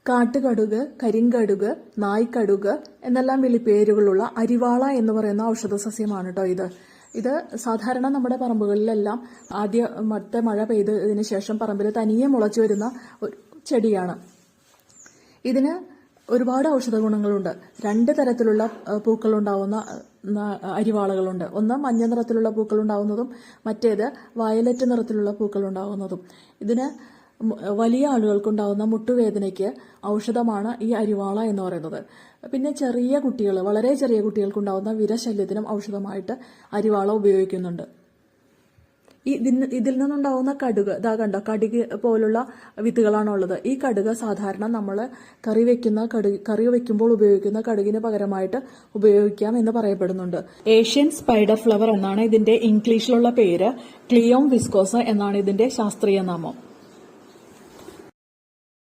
കാട്ടുകടുക്, കരിങ്കടുക്, നായ്ക്കടുക് എന്നെല്ലാം വിളിപ്പേരുകളുള്ള അരിവാള എന്ന് പറയുന്ന ഔഷധ സസ്യമാണ് കേട്ടോ ഇത് സാധാരണ നമ്മുടെ പറമ്പുകളിലെല്ലാം ആദ്യത്തെ മഴ പെയ്തതിനു ശേഷം പറമ്പിൽ തനിയെ മുളച്ചു വരുന്ന ഒരു ചെടിയാണ്. ഇതിന് ഒരുപാട് ഔഷധ ഗുണങ്ങളുണ്ട്. 2 തരത്തിലുള്ള പൂക്കൾ ഉണ്ടാവുന്ന അരിവാളകളുണ്ട്. ഒന്ന് മഞ്ഞ നിറത്തിലുള്ള പൂക്കൾ ഉണ്ടാവുന്നതും മറ്റേത് വയലറ്റ് നിറത്തിലുള്ള പൂക്കൾ ഉണ്ടാവുന്നതും. ഇതിന് വലിയ ആളുകൾക്കുണ്ടാവുന്ന മുട്ടുവേദനയ്ക്ക് ഔഷധമാണ് ഈ അരിവാള എന്ന് പറയുന്നത്. പിന്നെ ചെറിയ കുട്ടികൾ, വളരെ ചെറിയ കുട്ടികൾക്കുണ്ടാവുന്ന വിരശല്യത്തിനും ഔഷധമായിട്ട് അരിവാള ഉപയോഗിക്കുന്നുണ്ട്. ഇതിൽ നിന്നുണ്ടാവുന്ന കടുക്, ഇതാ കണ്ടോ, കടുക് പോലുള്ള വിത്തുകളാണുള്ളത്. ഈ കടുക് സാധാരണ നമ്മൾ കറി വെക്കുമ്പോൾ ഉപയോഗിക്കുന്ന കടുകിന് പകരമായിട്ട് ഉപയോഗിക്കാം എന്ന് പറയപ്പെടുന്നുണ്ട്. ഏഷ്യൻ സ്പൈഡർ ഫ്ലവർ എന്നാണ് ഇതിന്റെ ഇംഗ്ലീഷിലുള്ള പേര്. ക്ലിയോം വിസ്കോസ എന്നാണ് ഇതിന്റെ ശാസ്ത്രീയ നാമം.